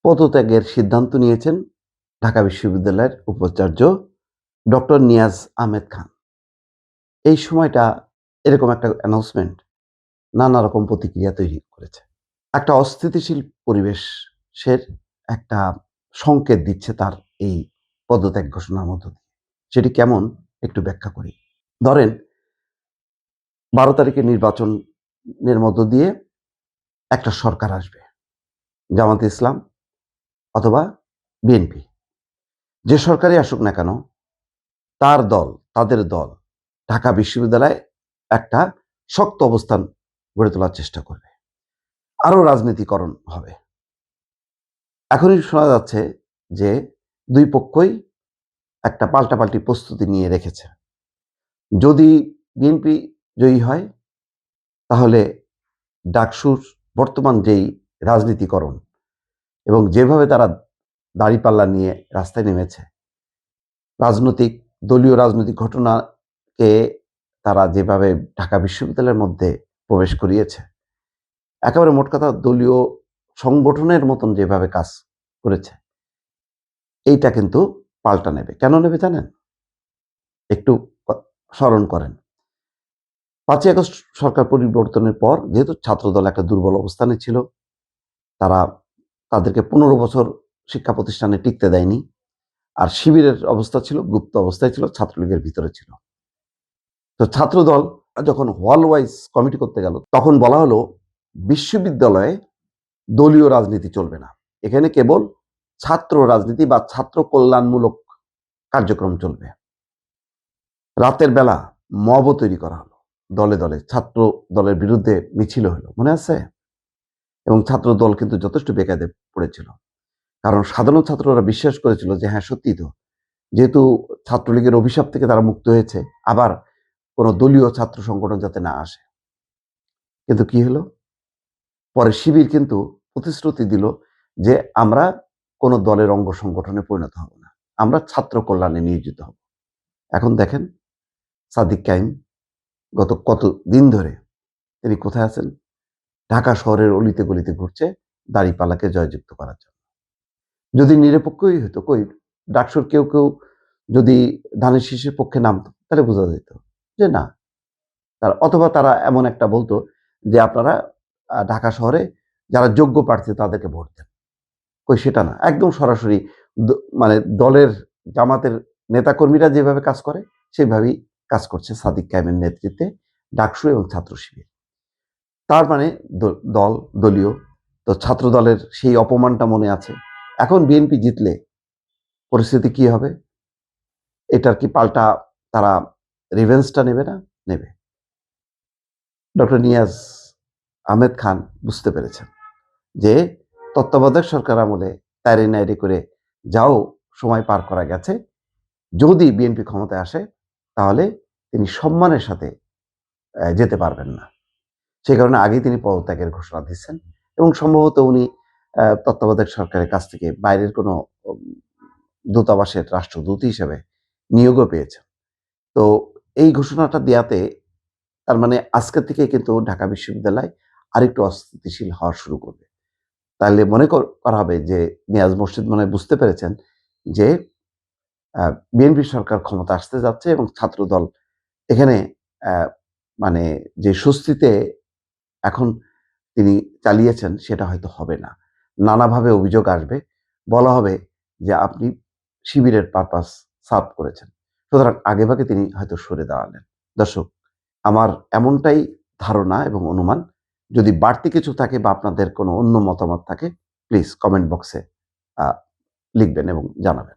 পদত্যাগের সিদ্ধান্ত নিয়েছেন ঢাকা বিশ্ববিদ্যালয়ের উপাচার্য ডক্টর নিয়াজ আহমেদ খান। এই সময়টা এরকম একটা অ্যানাউন্সমেন্ট নানা রকম প্রতিক্রিয়া তৈরি করেছে। একটা অস্থিতিশীল পরিবেশের একটা সংকেত দিচ্ছে তার এই পদত্যাগ ঘোষণার মধ্য দিয়ে। সেটি কেমন একটু ব্যাখ্যা করি। ধরেন ১২ তারিখের নির্বাচনের মধ্য দিয়ে একটা সরকার আসবে। জামায়াতে ইসলাম অথবা বিএনপি। যে সরকারই আসুক না কেন তাদের দল ঢাকা বিশ্ববিদ্যালয়ে একটা শক্ত অবস্থান গড়ে তোলার চেষ্টা করবে। আরো রাজনীতিকরণ হবে। এখনই শোনা যাচ্ছে যে দুই পক্ষই একটা পাল্টাপাল্টি প্রস্তুতি নিয়ে রেখেছে। যদি বিএনপি জয়ী হয় তাহলে ডাকসুর বর্তমান যেই রাজনীতিকরণ এবং যেভাবে তারা দাঁড়িপাল্লা নিয়ে রাস্তায় নেমেছে, দলীয় রাজনৈতিক ঘটনাকে তারা যেভাবে ঢাকা বিশ্ববিদ্যালয়ের মধ্যে প্রবেশ করিয়েছে, একেবারে মোট কথা দলীয় সংগঠনের মতন যেভাবে কাজ করেছে, এইটা কিন্তু পাল্টা নেবে। কেন নেবে জানেন? একটু স্মরণ করেন। ৫ই আগস্ট সরকার পরিবর্তনের পর যেহেতু ছাত্রদল একটা দুর্বল অবস্থানে ছিল, তাদেরকে ১৫ বছর শিক্ষা প্রতিষ্ঠানে টিকতে দেয়নি। আর শিবিরের অবস্থা ছিল গুপ্ত অবস্থায় ছিল, ছাত্রলীগের ভিতরে ছিল। তো ছাত্রদল যখন হল ওয়াইজ কমিটি করতে গেল, তখন বলা হলো বিশ্ববিদ্যালয়ে দলীয় রাজনীতি চলবে না। এখানে কেবল ছাত্র রাজনীতি বা ছাত্র কল্যাণমূলক কার্যক্রম চলবে। রাতের বেলা মবও তৈরি করা হলো, দলে দলে ছাত্র দলের বিরুদ্ধে মিছিল হলো, মনে আছে? এবং ছাত্র দল কিন্তু যথেষ্ট বেকায়দে পড়েছিল, কারণ সাধারণ ছাত্ররা বিশ্বাস করেছিল যে হ্যাঁ সত্যি তো, যেহেতু ছাত্রলীগের অভিশাপ থেকে তারা মুক্ত হয়েছে, আবার কোনো দলীয় ছাত্র সংগঠন যাতে না আসে। কিন্তু কি হলো? পরে শিবির কিন্তু প্রতিশ্রুতি দিল যে আমরা কোনো দলের অঙ্গ সংগঠনে পরিণত হব না, আমরা ছাত্র কল্যাণে নিয়োজিত হব। এখন দেখেন সাদিক কাইম গত কত দিন ধরে তিনি কোথায় আছেন? ঢাকা শহরের অলিতে গলিতে ঘুরছে দাড়িপাল্লাকে জয়যুক্ত করার জন্য। যদি নিরপেক্ষই হতো, কই ডাকসুর কেউ কেউ যদি ধানের শীষের পক্ষে নামতো তাহলে বোঝা যেত যে না, অথবা তারা এমন একটা বলতো যে আপনারা ঢাকা শহরে যারা যোগ্য প্রার্থী তাদেরকে ভোট দেন। কই সেটা না, একদম সরাসরি মানে দলের জামাতের নেতাকর্মীরা যেভাবে কাজ করে সেভাবেই কাজ করছে সাদিক কায়েমের নেতৃত্বে ডাকসু এবং ছাত্র শিবির। তার মানে দলীয় তো ছাত্র দলের সেই অপমানটা মনে আছে। এখন বিএনপি জিতলে পরিস্থিতি কি হবে? এটার কি পাল্টা তারা রিভেঞ্জটা নেবে না? নেবে। ডক্টর নিয়াজ আহমেদ খান বুঝতে পেরেছেন যে তত্ত্বাবধায়ক সরকার আমলে তাইরে নাইরে করে যাও সময় পার করা গেছে, যদি বিএনপি ক্ষমতায় আসে তাহলে তিনি সম্মানের সাথে যেতে পারবেন না। সেই কারণে আগেই তিনি পদত্যাগের ঘোষণা দিচ্ছেন এবং সম্ভবত উনি তত্ত্বাবধায়ক সরকারের কাছ থেকে বাইরের কোনো দূতাবাসের রাষ্ট্রদূত হিসেবে নিয়োগও পেয়েছেন। তো এই ঘোষণাটা দেয়াতে তার মানে আজকের থেকে কিন্তু ঢাকা বিশ্ববিদ্যালয় আরেকটু অস্থিতিশীল হওয়া শুরু করবে। তাহলে মনে করা হবে যে নিয়াজ মোরশেদ মনে হয় বুঝতে পেরেছেন যে বিএনপি সরকার ক্ষমতা আসতে যাচ্ছে এবং ছাত্রদল এখানে মানে যে স্বস্তিতে এখন তিনি চালিয়েছেন সেটা হয়তো হবে না। নানাভাবে অভিযোগ আসবে। বলা হবে যে আপনি শিবিরের পারপাস সার্ভ করেছেন। সুতরাং আগেভাগে তিনি হয়তো সরে দাঁড়ালেন। দর্শক, আমার এমনটাই ধারণা এবং অনুমান। যদি বাড়তি কিছু থাকে বা আপনাদের কোনো অন্য মতামত থাকে প্লিজ কমেন্ট বক্সে লিখবেন এবং জানাবেন।